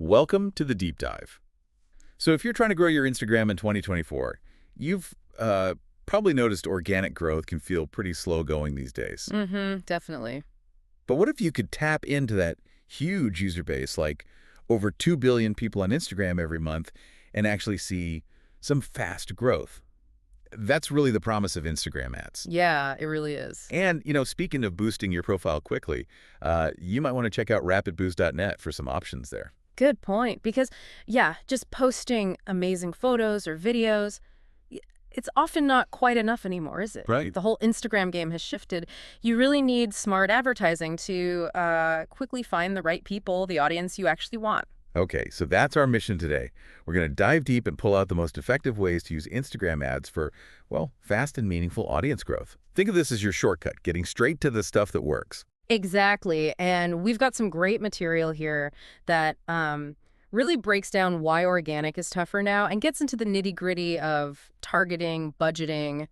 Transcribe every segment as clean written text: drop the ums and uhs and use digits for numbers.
Welcome to the Deep Dive. So if you're trying to grow your Instagram in 2024, you've probably noticed organic growth can feel pretty slow going these days. Definitely. But what if you could tap into that huge user base, like over 2 billion people on Instagram every month, and actually see some fast growth? That's really the promise of Instagram ads. Yeah, it really is. And, speaking of boosting your profile quickly, you might want to check out rapidboost.net for some options there. Good point. Because, yeah, just posting amazing photos or videos, it's often not quite enough anymore, is it? Right. The whole Instagram game has shifted. You really need smart advertising to quickly find the right people, the audience you actually want. Okay, so that's our mission today. We're going to dive deep and pull out the most effective ways to use Instagram ads for, well, fast and meaningful audience growth. Think of this as your shortcut, getting straight to the stuff that works. Exactly. And we've got some great material here that really breaks down why organic is tougher now and gets into the nitty-gritty of targeting, budgeting,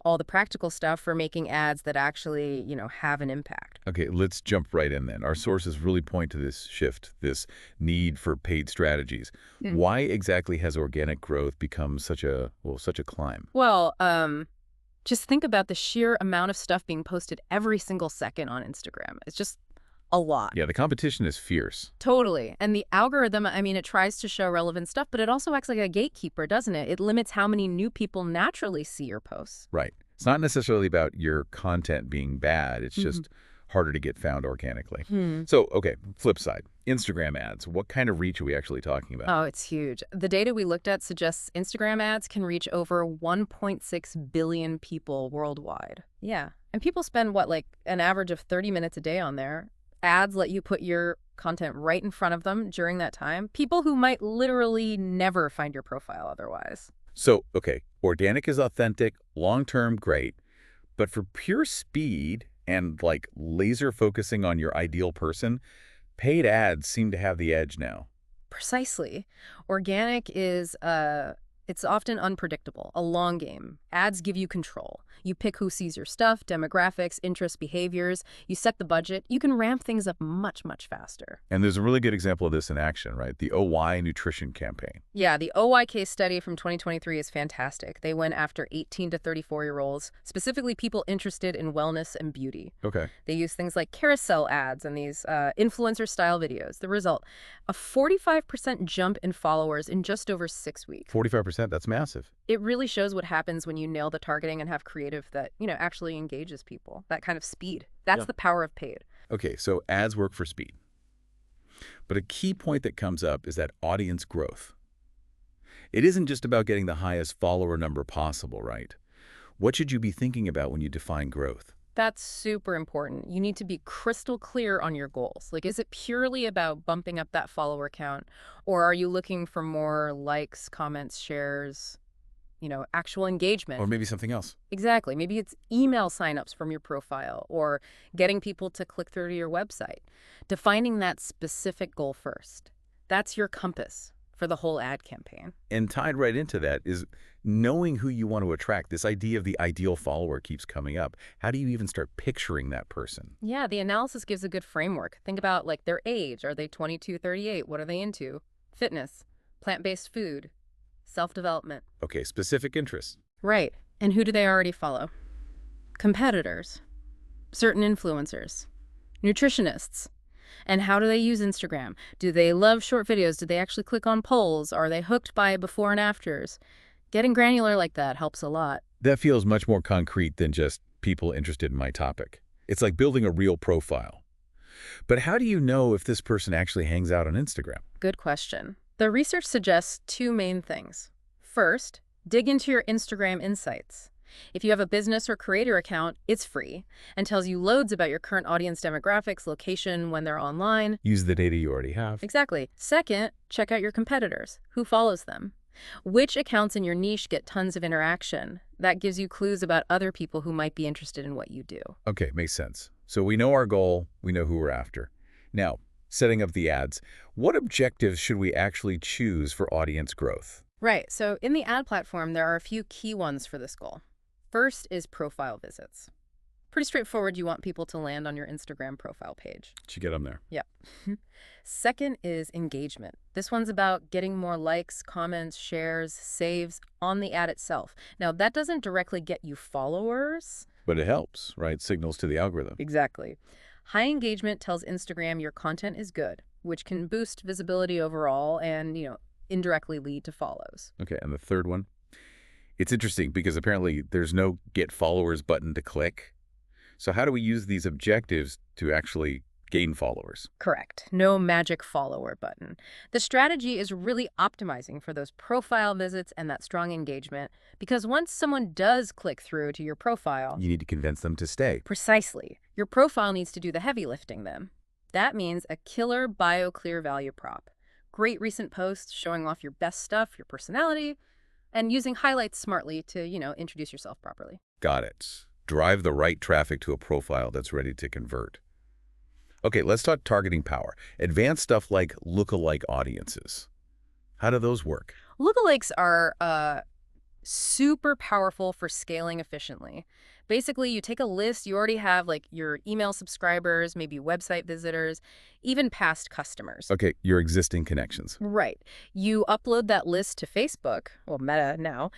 all the practical stuff for making ads that actually, have an impact. Okay, let's jump right in then. Our sources really point to this shift, this need for paid strategies. Why exactly has organic growth become such a climb? Well, just think about the sheer amount of stuff being posted every single second on Instagram. It's just a lot. Yeah, the competition is fierce. Totally. And the algorithm, it tries to show relevant stuff, but it also acts like a gatekeeper, doesn't it? It limits how many new people naturally see your posts. Right. It's not necessarily about your content being bad. It's just harder to get found organically. So, okay, flip side. Instagram ads. What kind of reach are we actually talking about? Oh, it's huge. The data we looked at suggests Instagram ads can reach over 1.6 billion people worldwide. Yeah. And people spend, an average of 30 minutes a day on there. Ads let you put your content right in front of them during that time. People who might literally never find your profile otherwise. So, okay, organic is authentic, long-term, great. But for pure speed and laser focusing on your ideal person, paid ads seem to have the edge now. Precisely. Organic is, it's often unpredictable, a long game. Ads give you control. You pick who sees your stuff, demographics, interests, behaviors. You set the budget. You can ramp things up much, much faster. And there's a really good example of this in action, right? The OY nutrition campaign. Yeah, the OY case study from 2023 is fantastic. They went after 18 to 34-year-olds, specifically people interested in wellness and beauty. Okay. They use things like carousel ads and these influencer-style videos. The result, a 45% jump in followers in just over 6 weeks. 45%, that's massive. It really shows what happens when you nail the targeting and have creative that, actually engages people. That kind of speed. That's the power of paid. Okay, so ads work for speed. But a key point that comes up is that audience growth. It isn't just about getting the highest follower number possible, right? What should you be thinking about when you define growth? That's super important. You need to be crystal clear on your goals. Is it purely about bumping up that follower count? Or are you looking for more likes, comments, shares, actual engagement? Or maybe something else. Exactly. Maybe it's email signups from your profile or getting people to click through to your website. Defining that specific goal first. That's your compass for the whole ad campaign. And tied right into that is knowing who you want to attract. This idea of the ideal follower keeps coming up. How do you even start picturing that person? Yeah, the analysis gives a good framework. Think about their age. Are they 22, 38? What are they into? Fitness, plant-based food, self-development. Okay, specific interests. Right. And who do they already follow? Competitors, certain influencers, nutritionists. And how do they use Instagram? Do they love short videos? Do they actually click on polls? Are they hooked by before and afters? Getting granular like that helps a lot. That feels much more concrete than just people interested in my topic. It's like building a real profile. But how do you know if this person actually hangs out on Instagram? Good question. The research suggests two main things. First, dig into your Instagram insights. If you have a business or creator account, it's free and tells you loads about your current audience demographics, location, when they're online. Use the data you already have. Exactly. Second, check out your competitors. Who follows them? Which accounts in your niche get tons of interaction? That gives you clues about other people who might be interested in what you do. Okay, makes sense. So we know our goal, we know who we're after. Now, setting up the ads, what objectives should we actually choose for audience growth? Right. So in the ad platform, there are a few key ones for this goal. First is profile visits. Pretty straightforward. You want people to land on your Instagram profile page. Should get them there. Yep. Second is engagement. This one's about getting more likes, comments, shares, saves on the ad itself. Now, that doesn't directly get you followers. But it helps, right? Signals to the algorithm. Exactly. High engagement tells Instagram your content is good, which can boost visibility overall and, indirectly lead to follows. Okay, and the third one? It's interesting because apparently there's no get followers button to click. So how do we use these objectives to actually gain followers? Correct. No magic follower button. The strategy is really optimizing for those profile visits and that strong engagement, because once someone does click through to your profile, You need to convince them to stay. precisely, your profile needs to do the heavy lifting then. That means a killer bio clear value prop. Great recent posts showing off your best stuff, your personality, and using highlights smartly to, introduce yourself properly. Got it. Drive the right traffic to a profile that's ready to convert. Okay, let's talk targeting power. Advanced stuff like lookalike audiences. How do those work? Lookalikes are super powerful for scaling efficiently. Basically, you take a list, you already have like your email subscribers, maybe website visitors, even past customers. Okay, your existing connections. Right. You upload that list to Facebook, well, Meta now.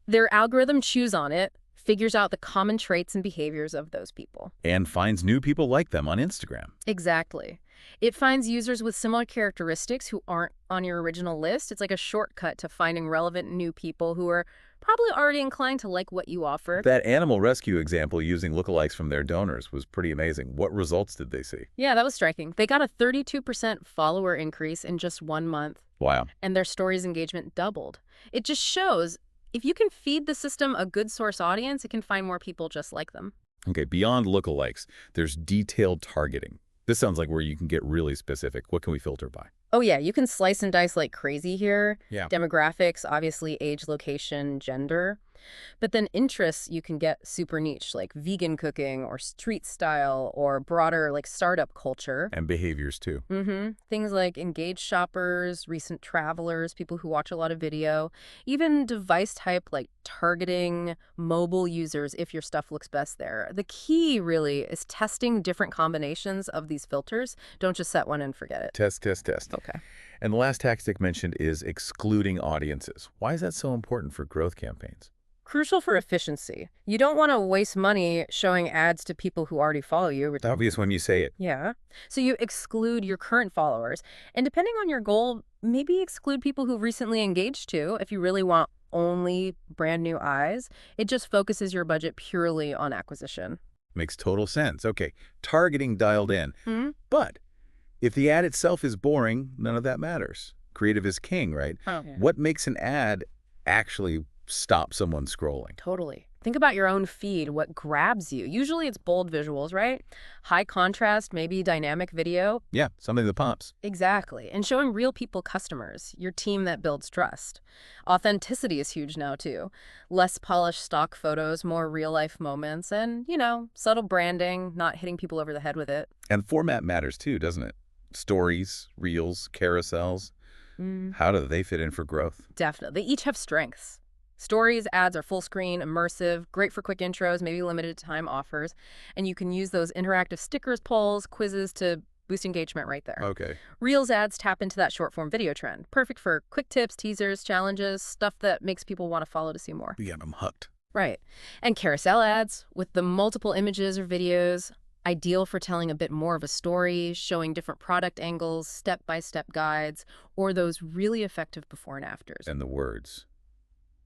Their algorithm chews on it, figures out the common traits and behaviors of those people. And finds new people like them on Instagram. Exactly. It finds users with similar characteristics who aren't on your original list. It's like a shortcut to finding relevant new people who are probably already inclined to like what you offer. That animal rescue example using lookalikes from their donors was pretty amazing. What results did they see? Yeah, that was striking. They got a 32% follower increase in just 1 month, Wow. and their stories engagement doubled. It just shows if you can feed the system a good source audience, it can find more people just like them. Okay, beyond lookalikes, there's detailed targeting. This sounds like where you can get really specific. What can we filter by? Oh yeah, you can slice and dice like crazy here. Yeah. Demographics, obviously age, location, gender. But then interests, you can get super niche, like vegan cooking or street style or broader like startup culture. And behaviors too. Things like engaged shoppers, recent travelers, people who watch a lot of video, even device type like targeting mobile users if your stuff looks best there. The key really is testing different combinations of these filters. Don't just set one and forget it. Test, test, test. Okay. And the last tactic mentioned is excluding audiences. Why is that so important for growth campaigns? Crucial for efficiency. You don't want to waste money showing ads to people who already follow you. It's obvious when you say it. Yeah. So you exclude your current followers. And depending on your goal, maybe exclude people who recently engaged too. If you really want only brand new eyes, it just focuses your budget purely on acquisition. Makes total sense. Okay, targeting dialed in. Hmm? But if the ad itself is boring, none of that matters. Creative is king, right? Oh. What makes an ad actually stop someone scrolling? Totally. Think about your own feed, what grabs you. Usually it's bold visuals, right? High contrast, maybe dynamic video. Yeah, something that pops. Exactly. And showing real people customers, your team that builds trust. Authenticity is huge now, too. Less polished stock photos, more real-life moments, and, subtle branding, not hitting people over the head with it. And format matters too, doesn't it? Stories, reels, carousels. How do they fit in for growth? Definitely. They each have strengths. Stories, ads are full screen, immersive, great for quick intros, maybe limited time offers. And you can use those interactive stickers, polls, quizzes to boost engagement right there. Okay. Reels ads tap into that short form video trend. Perfect for quick tips, teasers, challenges, stuff that makes people want to follow to see more. Yeah, I'm hooked. Right. And carousel ads with the multiple images or videos, ideal for telling a bit more of a story, showing different product angles, step-by-step guides, or those really effective before and afters. And the words.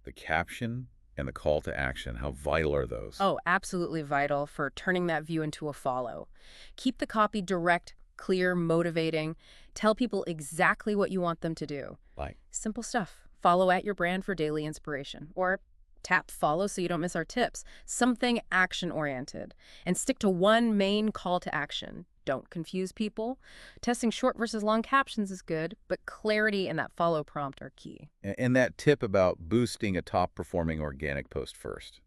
The caption and the call to action, how vital are those? Oh, absolutely vital for turning that view into a follow. Keep the copy direct, clear, motivating. Tell people exactly what you want them to do. Like? Simple stuff. Follow at your brand for daily inspiration. Or tap follow so you don't miss our tips. Something action-oriented. And stick to one main call to action. Don't confuse people. Testing short versus long captions is good, but clarity and that follow prompt are key. And that tip about boosting a top-performing organic post first.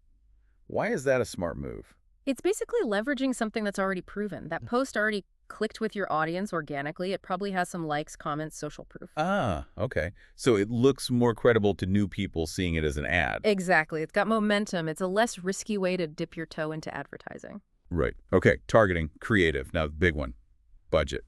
Why is that a smart move? It's basically leveraging something that's already proven. That post already clicked with your audience organically. It probably has some likes, comments, social proof. Ah, okay. So it looks more credible to new people seeing it as an ad. Exactly. It's got momentum. It's a less risky way to dip your toe into advertising. Right. Okay, targeting, creative. Now, the big one, budget.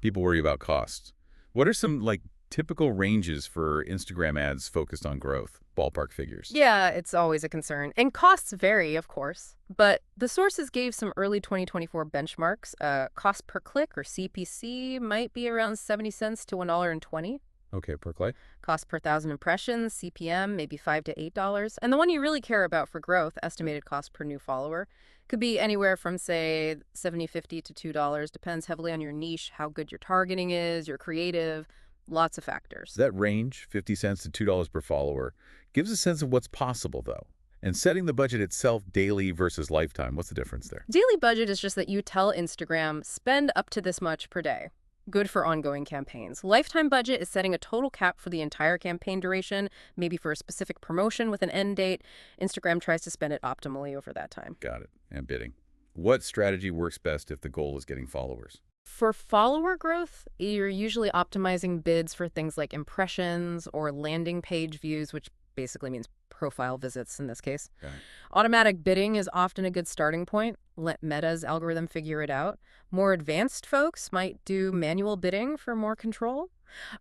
People worry about costs. What are some, typical ranges for Instagram ads focused on growth? Ballpark figures. Yeah, it's always a concern. And costs vary, of course. But the sources gave some early 2024 benchmarks. Cost per click, or CPC, might be around 70 cents to $1.20. Okay, per click. Cost per thousand impressions, CPM, maybe $5 to $8. And the one you really care about for growth, estimated cost per new follower, could be anywhere from, say, $70.50 to $2. Depends heavily on your niche, how good your targeting is, your creative, lots of factors. That range, 50 cents to $2 per follower, gives a sense of what's possible, though. And setting the budget itself daily versus lifetime, what's the difference there? Daily budget is just that you tell Instagram, spend up to this much per day. Good for ongoing campaigns. Lifetime budget is setting a total cap for the entire campaign duration, maybe for a specific promotion with an end date. Instagram tries to spend it optimally over that time. Got it. And bidding. What strategy works best if the goal is getting followers? For follower growth, you're usually optimizing bids for things like impressions or landing page views, which basically means profile visits in this case. Got it. Automatic bidding is often a good starting point. Let Meta's algorithm figure it out. More advanced folks might do manual bidding for more control.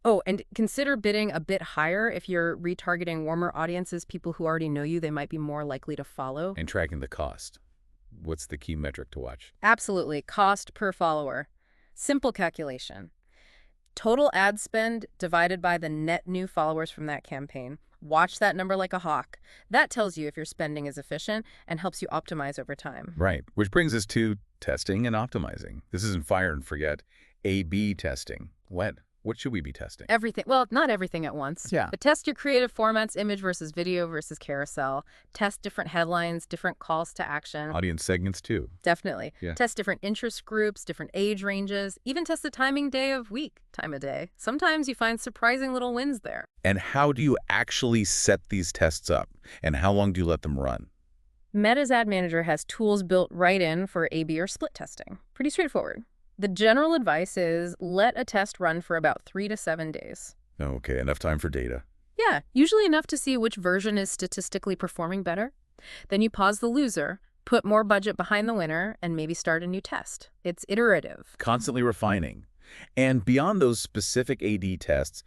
Oh, and consider bidding a bit higher if you're retargeting warmer audiences, people who already know you. They might be more likely to follow. And tracking the cost. What's the key metric to watch? Absolutely. Cost per follower. Simple calculation. Total ad spend divided by the net new followers from that campaign. Watch that number like a hawk. That tells you if your spending is efficient and helps you optimize over time. Right. Which brings us to testing and optimizing. This isn't fire and forget. A/B testing. What should we be testing? Everything. Well, not everything at once. Yeah. But test your creative formats, image versus video versus carousel. Test different headlines, different calls to action. Audience segments, too. Definitely. Yeah. Test different interest groups, different age ranges. Even test the timing day of week, time of day. Sometimes you find surprising little wins there. And how do you actually set these tests up? And how long do you let them run? Meta's Ad Manager has tools built right in for A/B or split testing. Pretty straightforward. The general advice is let a test run for about 3 to 7 days. Okay, enough time for data. Yeah, usually enough to see which version is statistically performing better. Then you pause the loser, put more budget behind the winner, and maybe start a new test. It's iterative. Constantly refining. And beyond those specific AD tests,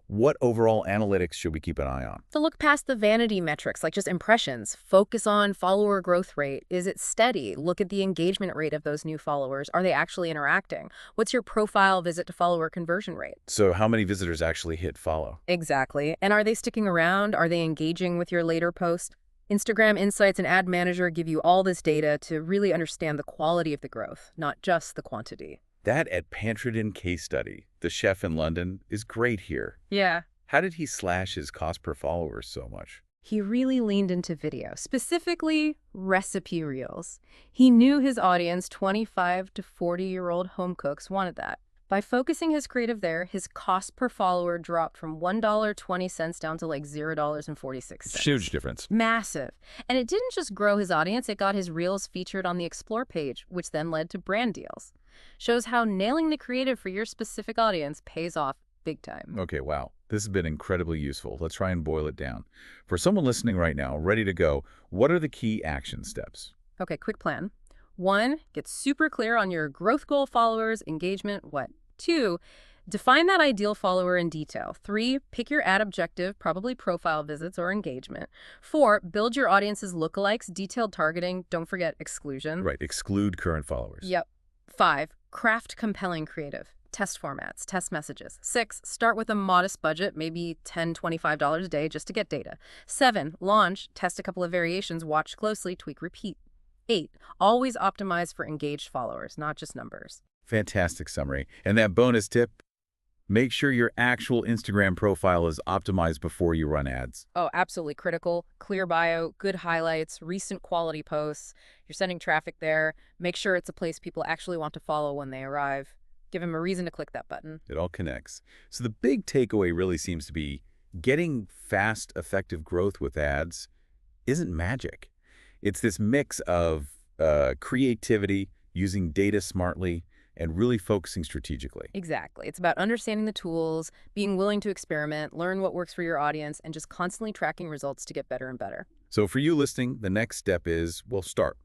what overall analytics should we keep an eye on? To look past the vanity metrics, like just impressions, focus on follower growth rate. Is it steady? Look at the engagement rate of those new followers. Are they actually interacting? What's your profile visit to follower conversion rate? So how many visitors actually hit follow? Exactly. And are they sticking around? Are they engaging with your later post? Instagram Insights and Ad Manager give you all this data to really understand the quality of the growth, not just the quantity. That at Pantradin case study, the chef in London, is great here. Yeah. How did he slash his cost per follower so much? He really leaned into video, specifically recipe reels. He knew his audience, 25 to 40-year-old home cooks, wanted that. By focusing his creative there, his cost per follower dropped from $1.20 down to like $0.46. Huge difference. Massive. And it didn't just grow his audience, it got his reels featured on the Explore page, which then led to brand deals. Shows how nailing the creative for your specific audience pays off big time. Okay, wow. This has been incredibly useful. Let's try and boil it down. For someone listening right now, ready to go, what are the key action steps? Okay, quick plan. 1, get super clear on your growth goal, followers, engagement, what? 2, define that ideal follower in detail. 3, pick your ad objective, probably profile visits or engagement. 4, build your audience's lookalikes, detailed targeting, don't forget exclusion. Right, exclude current followers. Yep. 5, craft compelling creative. Test formats, test messages. 6, start with a modest budget, maybe $10, $25 a day just to get data. 7, launch, test a couple of variations, watch closely, tweak, repeat. 8, always optimize for engaged followers, not just numbers. Fantastic summary. And that bonus tip, make sure your actual Instagram profile is optimized before you run ads. Oh, absolutely critical. Clear bio, good highlights, recent quality posts. You're sending traffic there. Make sure it's a place people actually want to follow when they arrive. Give them a reason to click that button. It all connects. So the big takeaway really seems to be getting fast, effective growth with ads isn't magic. It's this mix of creativity, using data smartly, and really focusing strategically. Exactly. It's about understanding the tools, being willing to experiment, learn what works for your audience, and just constantly tracking results to get better and better. So for you listening, the next step is, well, start.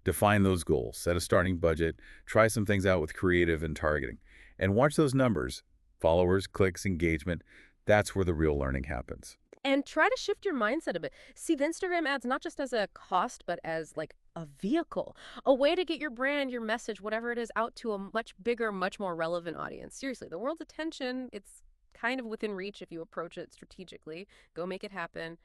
Define those goals, set a starting budget, try some things out with creative and targeting, and watch those numbers, followers, clicks, engagement. That's where the real learning happens. And try to shift your mindset a bit. See the Instagram ads not just as a cost, but as like a vehicle, a way to get your brand, your message, whatever it is, out to a much bigger, much more relevant audience. Seriously, the world's attention, it's kind of within reach if you approach it strategically. Go make it happen.